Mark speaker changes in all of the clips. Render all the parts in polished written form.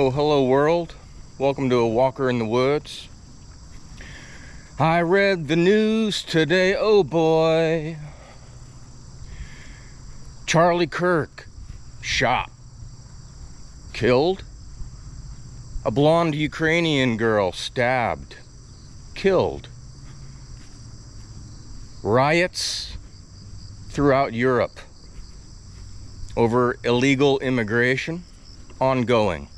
Speaker 1: Oh, hello world. Welcome to A Walker in the Woods. I read the news today, oh boy. Charlie Kirk, shot. Killed. A blonde Ukrainian girl stabbed. Killed. Riots throughout Europe over illegal immigration, ongoing.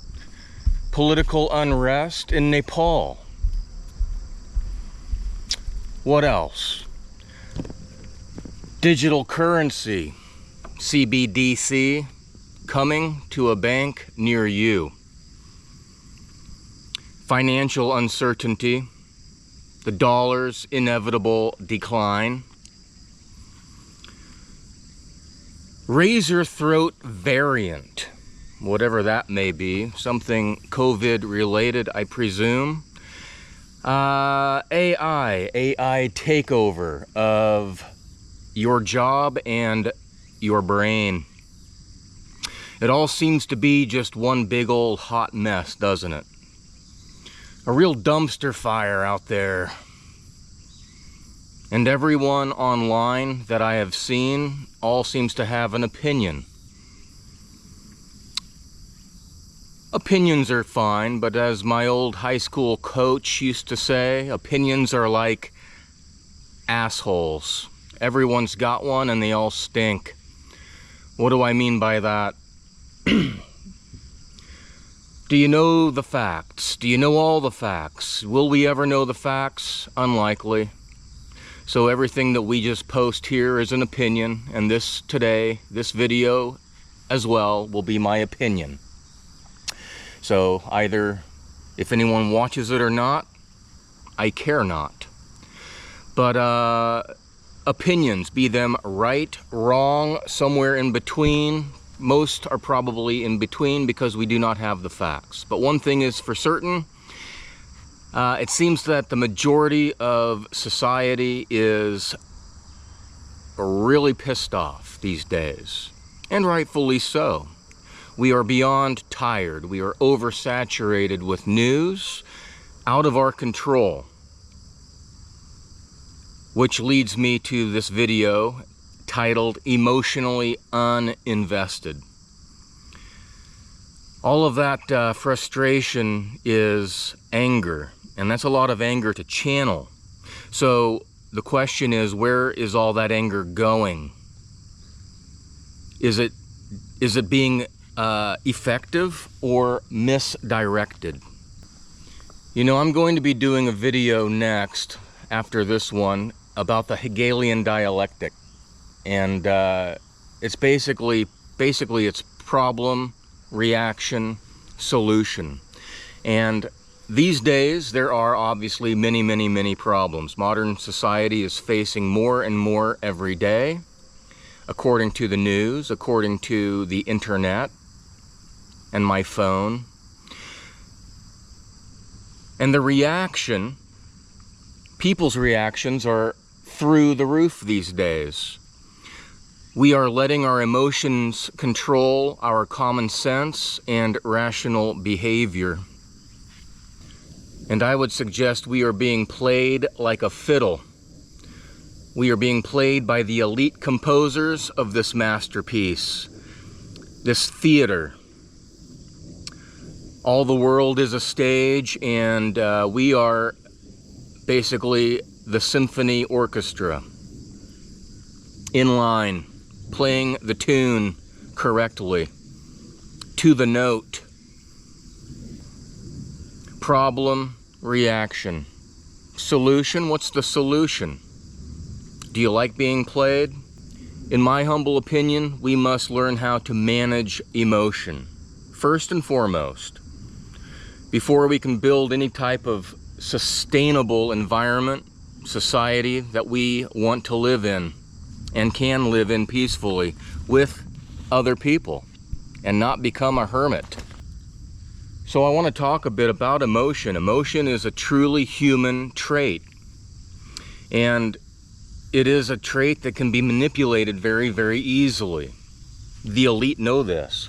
Speaker 1: Political unrest in Nepal. What else? Digital currency, CBDC, coming to a bank near you. Financial uncertainty, the dollar's inevitable decline. Razor throat variant, whatever that may be, something COVID related, I presume. AI takeover of your job and your brain. It all seems to be just one big old hot mess, doesn't it? A real dumpster fire out there. And everyone online that I have seen all seems to have an opinion. Opinions are fine, but as my old high school coach used to say, opinions are like assholes. Everyone's got one and they all stink. What do I mean by that? Do you know the facts? Do you know all the facts? Will we ever know the facts? Unlikely. So everything that we just post here is an opinion, and this video as well, will be my opinion. So either if anyone watches it or not, I care not. But opinions, be them right, wrong, somewhere in between. Most are probably in between because we do not have the facts. But one thing is for certain, it seems that the majority of society is really pissed off these days, and rightfully so. We are beyond tired. We are oversaturated with news out of our control. Which leads me to this video titled Emotionally Uninvested. All of that frustration is anger, and that's a lot of anger to channel. So the question is, where is all that anger going? Is it being effective or misdirected? You know, I'm going to be doing a video next after this one about the Hegelian Dialectic, and it's basically it's problem, reaction, solution. And these days there are obviously many problems. Modern society is facing more and more every day, according to the news, according to the internet and my phone. And the reaction, people's reactions are through the roof these days. We are letting our emotions control our common sense and rational behavior. And I would suggest we are being played like a fiddle. We are being played by the elite composers of this masterpiece, this theater. All the world is a stage, and we are basically the symphony orchestra, in line, playing the tune correctly, to the note. Problem, reaction. Solution, what's the solution? Do you like being played? In my humble opinion, we must learn how to manage emotion, first and foremost. Before we can build any type of sustainable environment, society that we want to live in and can live in peacefully with other people and not become a hermit. So I want to talk a bit about emotion. Emotion is a truly human trait, and it is a trait that can be manipulated very easily. The elite know this.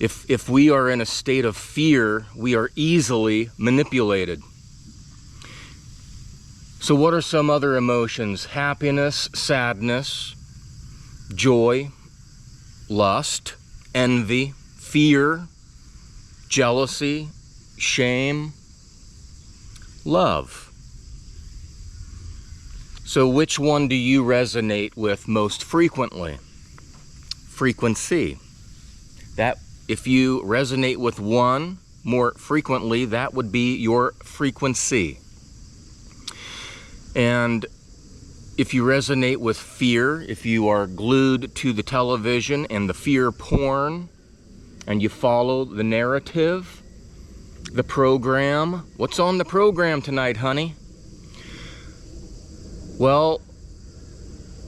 Speaker 1: If we are in a state of fear, we are easily manipulated. So what are some other emotions? Happiness, sadness, joy, lust, envy, fear, jealousy, shame, love. So which one do you resonate with most frequently? Frequency. That if you resonate with one more frequently, that would be your frequency. And if you resonate with fear, if you are glued to the television and the fear porn, and you follow the narrative, the program, what's on the program tonight, honey? Well,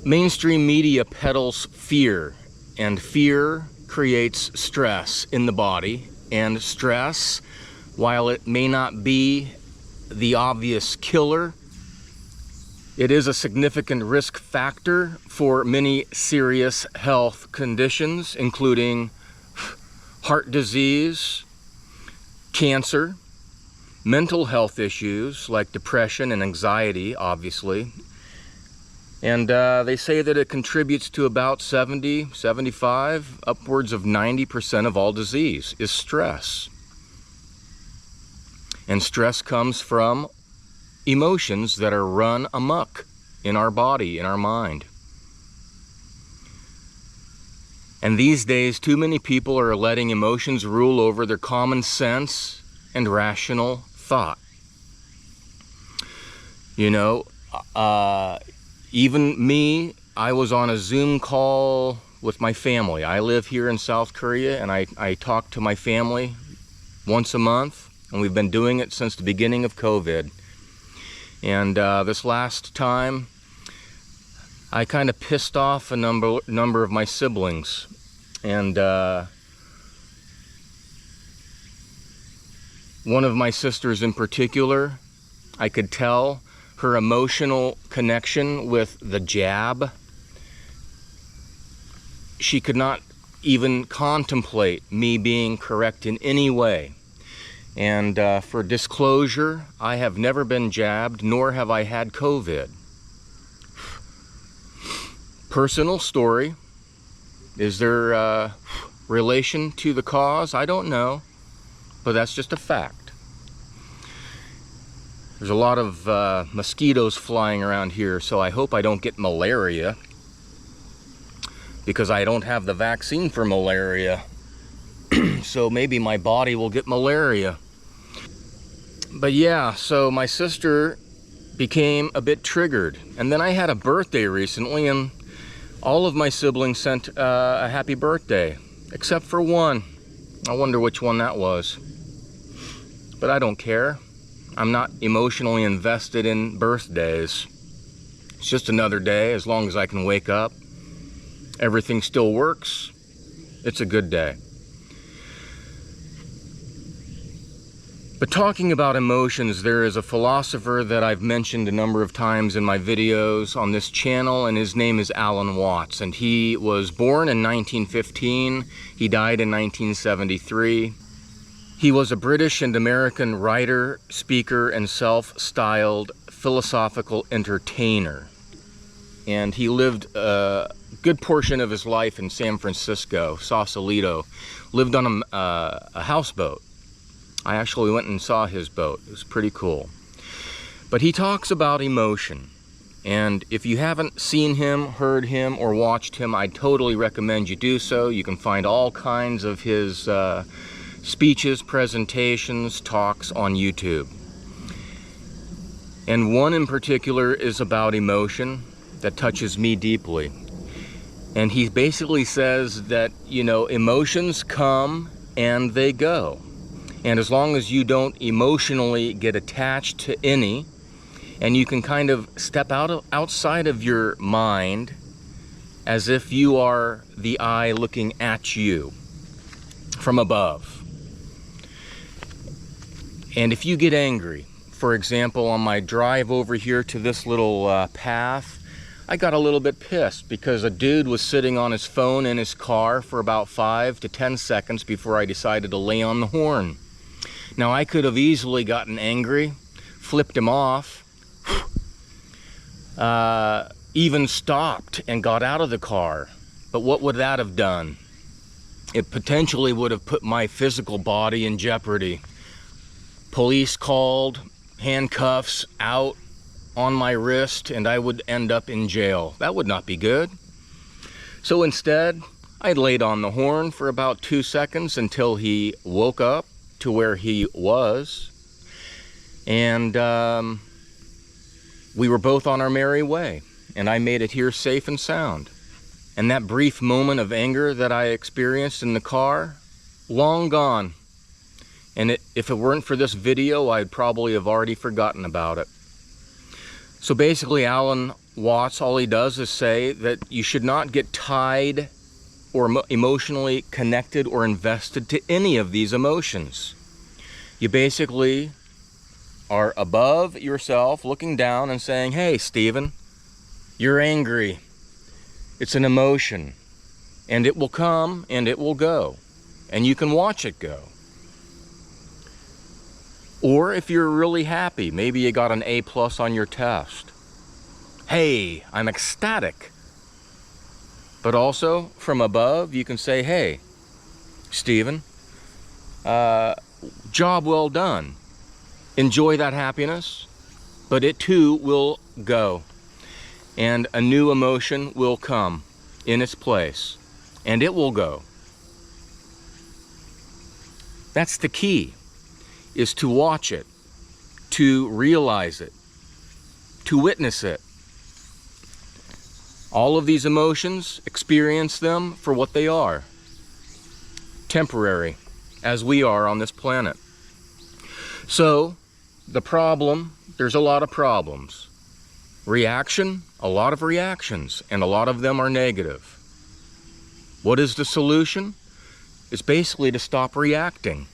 Speaker 1: mainstream media peddles fear, and fear creates stress in the body, and stress, while it may not be the obvious killer, it is a significant risk factor for many serious health conditions, including heart disease, cancer, mental health issues like depression and anxiety, obviously. And they say that it contributes to about 70, 75, upwards of 90% of all disease is stress. And stress comes from emotions that are run amok in our body, in our mind. And these days, too many people are letting emotions rule over their common sense and rational thought. You know, even me, I was on a Zoom call with my family. I live here in South Korea, and I talk to my family once a month, and we've been doing it since the beginning of COVID. And this last time, I kind of pissed off a number of my siblings. And one of my sisters in particular, I could tell her emotional connection with the jab. She could not even contemplate me being correct in any way. And for disclosure, I have never been jabbed, nor have I had COVID. Personal story. Is there relation to the cause? I don't know, but that's just a fact. There's a lot of mosquitoes flying around here, so I hope I don't get malaria, because I don't have the vaccine for malaria. So maybe my body will get malaria. But yeah, so my sister became a bit triggered. And then I had a birthday recently, and all of my siblings sent a happy birthday, except for one. I wonder which one that was. But I don't care. I'm not emotionally invested in birthdays. It's just another day. As long as I can wake up, everything still works. It's a good day. But talking about emotions, there is a philosopher that I've mentioned a number of times in my videos on this channel, and his name is Alan Watts. And he was born in 1915. He died in 1973. He was a British and American writer, speaker, and self-styled philosophical entertainer. And he lived a good portion of his life in San Francisco, Sausalito. Lived on a houseboat. I actually went and saw his boat. It was pretty cool. But he talks about emotion. And if you haven't seen him, heard him, or watched him, I totally recommend you do so. You can find all kinds of his speeches, presentations, talks on YouTube. And one in particular is about emotion that touches me deeply. And he basically says that, you know, emotions come and they go. And as long as you don't emotionally get attached to any, and you can kind of step outside of your mind as if you are the eye looking at you from above. And if you get angry, for example, on my drive over here to this little path, I got a little bit pissed because a dude was sitting on his phone in his car for about 5 to 10 seconds before I decided to lay on the horn. Now, I could have easily gotten angry, flipped him off, even stopped and got out of the car. But what would that have done? It potentially would have put my physical body in jeopardy. Police called, handcuffs out on my wrist, and I would end up in jail. That would not be good. So instead, I laid on the horn for about 2 seconds until he woke up to where he was, and we were both on our merry way, and I made it here safe and sound. And that brief moment of anger that I experienced in the car, long gone. And if it weren't for this video, I'd probably have already forgotten about it. So basically, Alan Watts, all he does is say that you should not get tied or emotionally connected or invested to any of these emotions. You basically are above yourself, looking down and saying, hey, Stephen, you're angry. It's an emotion, and it will come and it will go, and you can watch it go. Or if you're really happy, maybe you got an A+ on your test. Hey, I'm ecstatic. But also, from above, you can say, hey, Stephen, job well done. Enjoy that happiness, but it too will go. And a new emotion will come in its place, and it will go. That's the key, is to watch it, to realize it, to witness it. All of these emotions, experience them for what they are. Temporary, as we are on this planet. So, the problem, there's a lot of problems. Reaction, a lot of reactions, and a lot of them are negative. What is the solution? It's basically to stop reacting.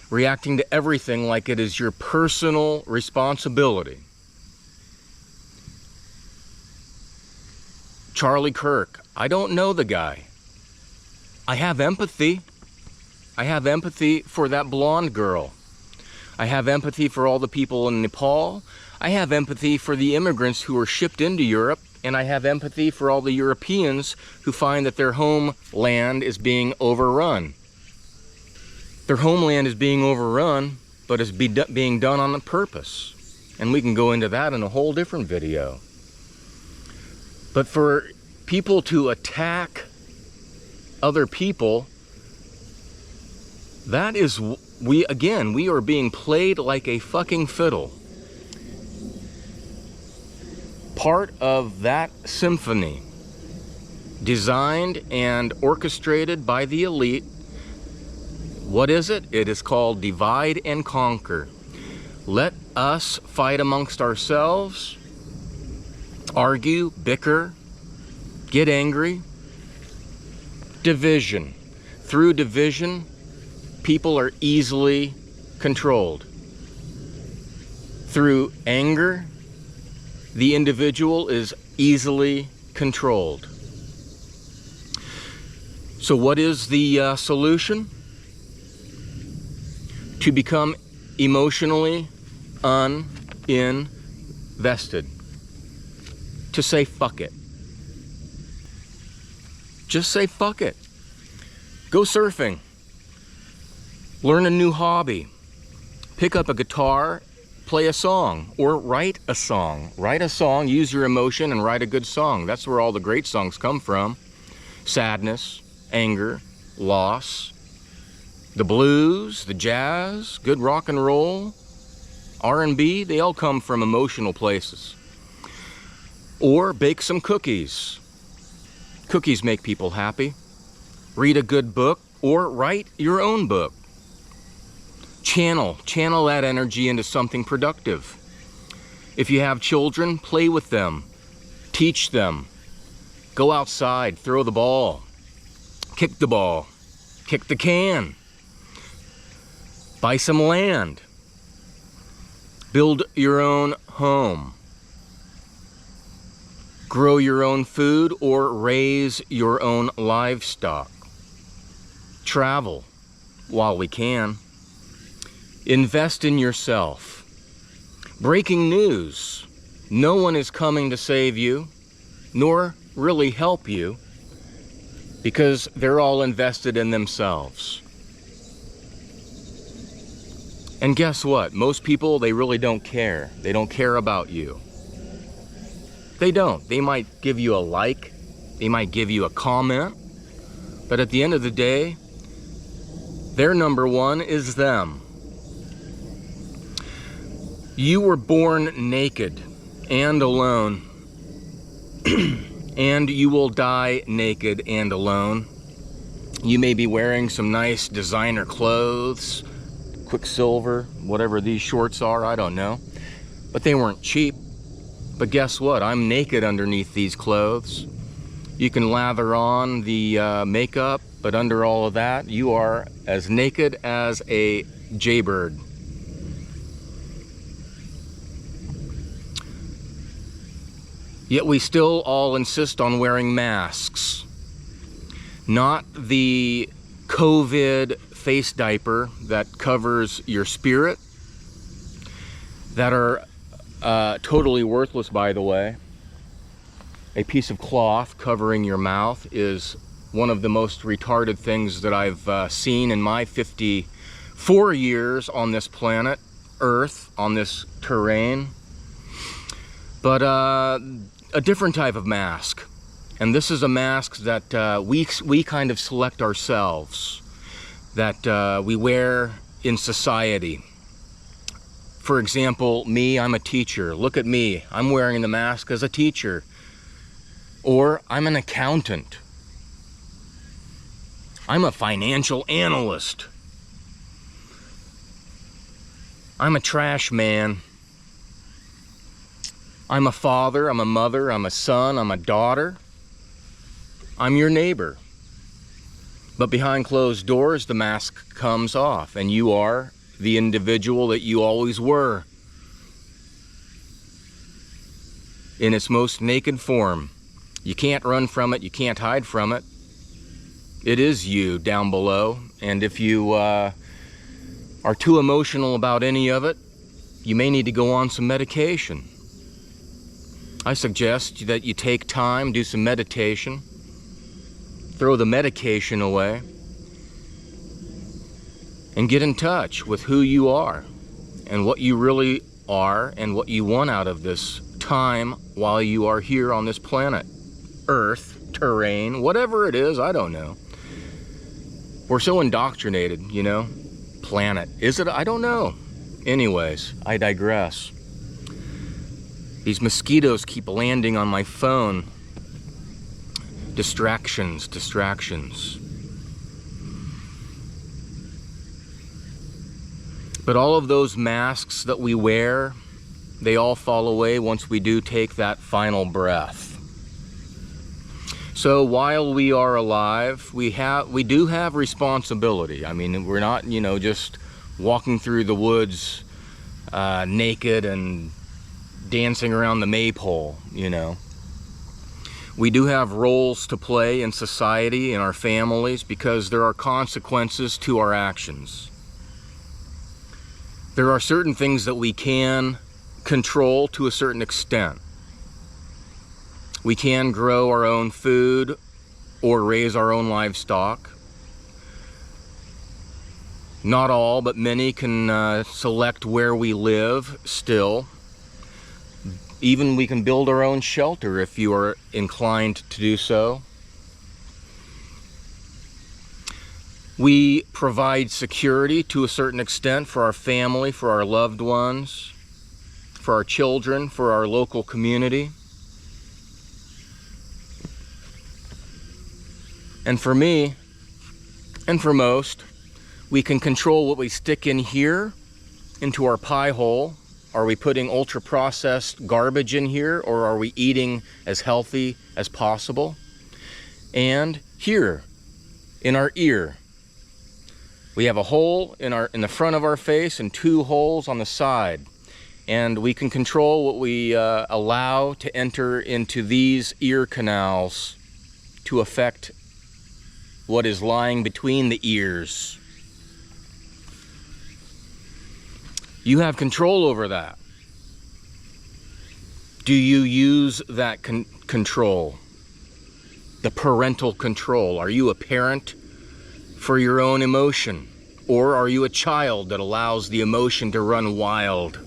Speaker 1: Reacting to everything like it is your personal responsibility. Charlie Kirk, I don't know the guy. I have empathy. I have empathy for that blonde girl. I have empathy for all the people in Nepal. I have empathy for the immigrants who were shipped into Europe, and I have empathy for all the Europeans who find that their homeland is being overrun. Their homeland is being overrun, but it's being done on purpose. And we can go into that in a whole different video. But for people to attack other people, that is, we are being played like a fucking fiddle. Part of that symphony, designed and orchestrated by the elite. What is it? It is called divide and conquer. Let us fight amongst ourselves, argue, bicker, get angry. Division. Through division, people are easily controlled. Through anger, the individual is easily controlled. So what is the solution? To become emotionally uninvested. To say fuck it. Just say fuck it. Go surfing. Learn a new hobby. Pick up a guitar, play a song, or write a song. Write a song, use your emotion, and write a good song. That's where all the great songs come from. Sadness, anger, loss, the blues, the jazz, good rock and roll, R&B, they all come from emotional places. Or bake some cookies. Cookies make people happy. Read a good book, or write your own book. Channel that energy into something productive. If you have children, play with them. Teach them. Go outside, throw the ball. Kick the ball. Kick the can. Buy some land. Build your own home. grow your own food, or raise your own livestock. Travel while we can. Invest in yourself. Breaking news. No one is coming to save you, nor really help you, because they're all invested in themselves. And guess what? Most people, they really don't care. They don't care about you. They don't. They might give you a like, they might give you a comment, but at the end of the day, their number one is them. You were born naked and alone, and you will die naked and alone. You may be wearing some nice designer clothes, Quicksilver, whatever these shorts are, I don't know. But they weren't cheap. But guess what? I'm naked underneath these clothes. You can lather on the makeup, but under all of that, you are as naked as a jaybird. Yet we still all insist on wearing masks. Not the COVID face diaper that covers your spirit, that are totally worthless, by the way. A piece of cloth covering your mouth is one of the most retarded things that I've seen in my 54 years on this planet Earth, on this terrain. But a different type of mask. And this is a mask that we kind of select ourselves, that we wear in society. For example, me, I'm a teacher. Look at me, I'm wearing the mask as a teacher. Or I'm an accountant. I'm a financial analyst. I'm a trash man. I'm a father, I'm a mother, I'm a son, I'm a daughter. I'm your neighbor. But behind closed doors, the mask comes off, and you are the individual that you always were, in its most naked form. You can't run from it, you can't hide from it. It is you down below, and if you are too emotional about any of it, you may need to go on some medication. I suggest that you take time, do some meditation, throw the medication away, and get in touch with who you are and what you really are and what you want out of this time while you are here on this planet, Earth, terrain, whatever it is, I don't know. We're so indoctrinated, you know. Planet. Is it? I don't know. Anyways, I digress. These mosquitoes keep landing on my phone. Distractions, distractions. But all of those masks that we wear, they all fall away once we do take that final breath. So while we are alive, we do have responsibility. I mean, we're not, you know, just walking through the woods naked and dancing around the maypole, you know. We do have roles to play in society, in our families, because there are consequences to our actions. There are certain things that we can control to a certain extent. We can grow our own food or raise our own livestock. Not all, but many can select where we live still. Even we can build our own shelter if you are inclined to do so. We provide security to a certain extent for our family, for our loved ones, for our children, for our local community. And for me, and for most, we can control what we stick in here, into our pie hole. Are we putting ultra-processed garbage in here, or are we eating as healthy as possible? And here, in our ear, we have a hole in the front of our face and two holes on the side. And we can control what we allow to enter into these ear canals to affect what is lying between the ears. You have control over that. Do you use that control? The parental control. Are you a parent for your own emotion? Or are you a child that allows the emotion to run wild?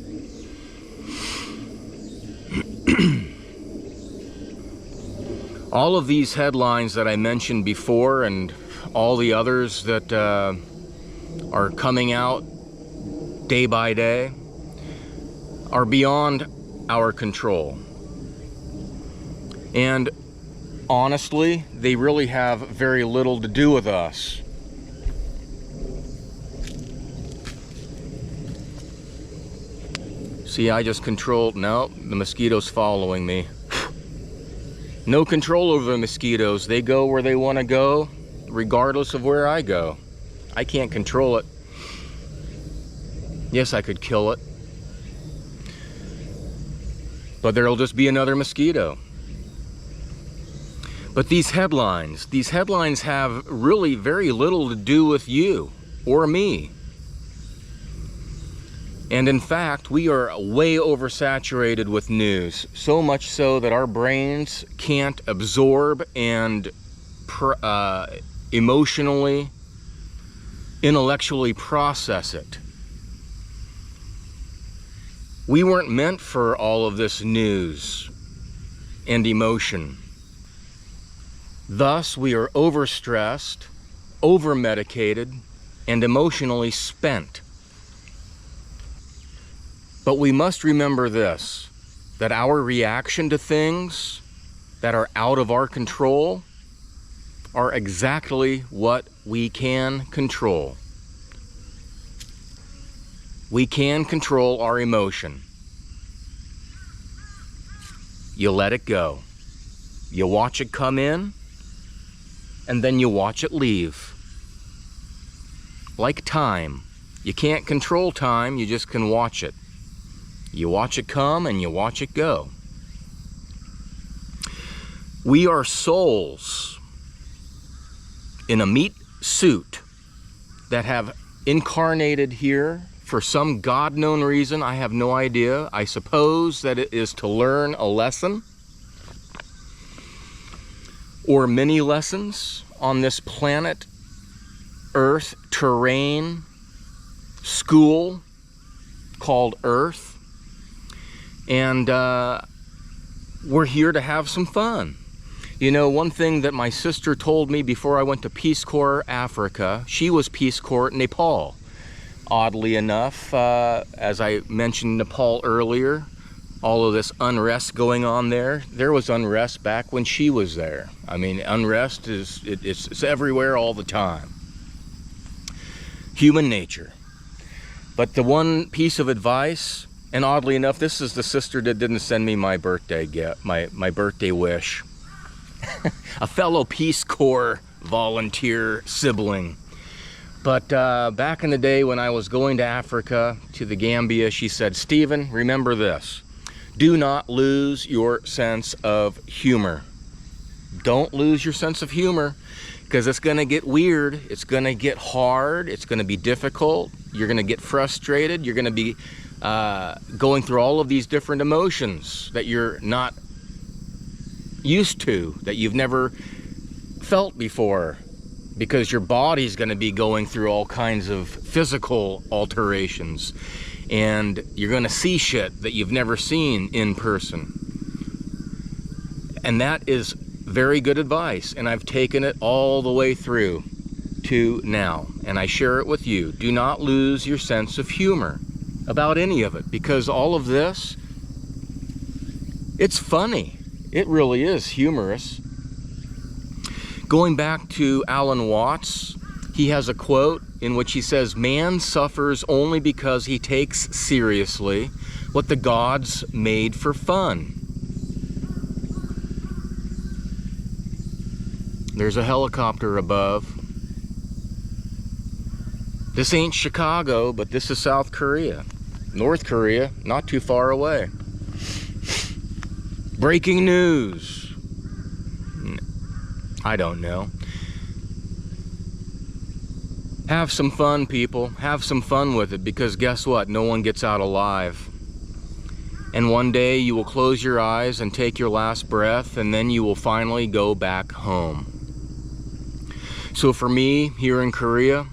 Speaker 1: All of these headlines that I mentioned before and all the others that are coming out day by day are beyond our control. And honestly, they really have very little to do with us. See, I just controlled, no, the mosquito's following me. No control over the mosquitoes. They go where they want to go, regardless of where I go. I can't control it. Yes, I could kill it. But there'll just be another mosquito. But these headlines have really very little to do with you or me. And in fact, we are way oversaturated with news. So much so that our brains can't absorb and emotionally, intellectually process it. We weren't meant for all of this news and emotion. Thus, we are overstressed, over-medicated, and emotionally spent. But we must remember this, that our reaction to things that are out of our control are exactly what we can control. We can control our emotion. You let it go. You watch it come in, and then you watch it leave. Like time. You can't control time, you just can watch it. You watch it come and you watch it go. We are souls in a meat suit that have incarnated here for some God-known reason. I have no idea. I suppose that it is to learn a lesson or many lessons on this planet, Earth, terrain, school called Earth. And we're here to have some fun. You know, one thing that my sister told me before I went to Peace Corps Africa, she was Peace Corps Nepal. Oddly enough, as I mentioned Nepal earlier, all of this unrest going on there was unrest back when she was there. I mean, unrest it's everywhere all the time. Human nature. But the one piece of advice, and oddly enough, this is the sister that didn't send me my birthday gift, my birthday wish. A fellow Peace Corps volunteer sibling. But back in the day when I was going to Africa, to the Gambia, she said, "Stephen, remember this. Do not lose your sense of humor. Don't lose your sense of humor, because it's going to get weird. It's going to get hard. It's going to be difficult. You're going to get frustrated. You're going to be going through all of these different emotions that you're not used to, that you've never felt before, because your body's going to be going through all kinds of physical alterations, and you're going to see shit that you've never seen in person." And that is very good advice, and I've taken it all the way through to now, and I share it with you. Do not lose your sense of humor about any of it, because all of this, it's funny. It really is humorous. Going back to Alan Watts, he has a quote in which he says, "Man suffers only because he takes seriously what the gods made for fun." There's a helicopter above. This ain't Chicago, but this is South Korea. North Korea, not too far away. Breaking news. I don't know. Have some fun, people. Have some fun with it, because guess what? No one gets out alive. And one day you will close your eyes and take your last breath, and then you will finally go back home. So for me, here in Korea,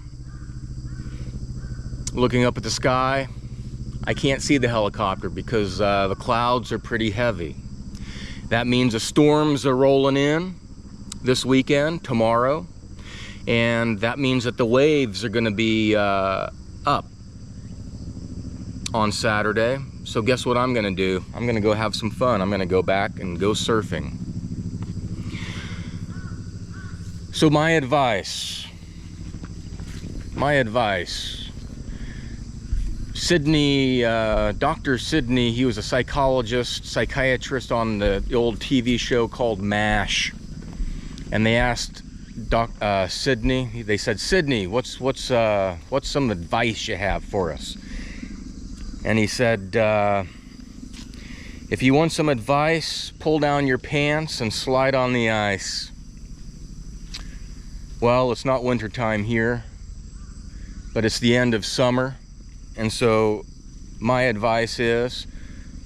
Speaker 1: looking up at the sky, I can't see the helicopter because the clouds are pretty heavy. That means the storms are rolling in this weekend, tomorrow, and that means that the waves are going to be up on Saturday. So guess what I'm going to do? I'm going to go have some fun. I'm going to go back and go surfing. So my advice, Sydney, Dr. Sydney, he was a psychiatrist on the old TV show called MASH. And they asked Sydney, they said, Sydney, what's some advice you have for us? And he said, if you want some advice, pull down your pants and slide on the ice. Well, it's not winter time here, but it's the end of summer. And so my advice is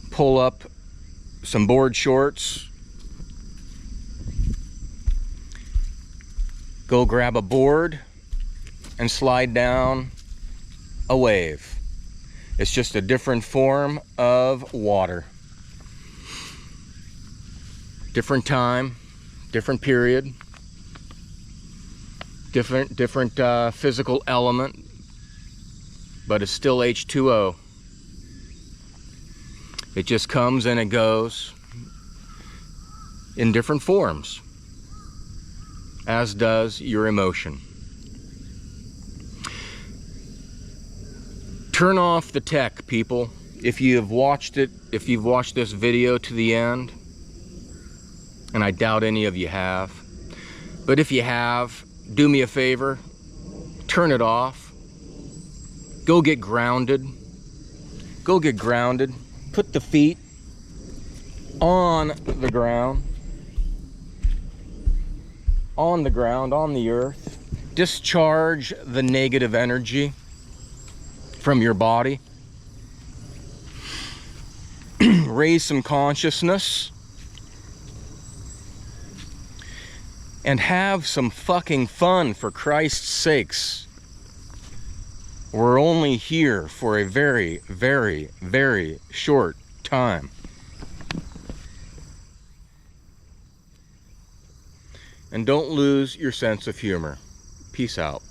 Speaker 1: pull up some board shorts, go grab a board and slide down a wave. It's just a different form of water. Different time, different period, different physical element, but it's still H2O. It just comes and it goes in different forms, as does your emotion. Turn off the tech, people. If you've watched this video to the end, and I doubt any of you have, but if you have, do me a favor, turn it off. Go get grounded. Go get grounded. Put the feet on the ground. On the ground, on the earth. Discharge the negative energy from your body. Raise some consciousness. And have some fucking fun, for Christ's sakes. We're only here for a very, very, very short time. And don't lose your sense of humor. Peace out.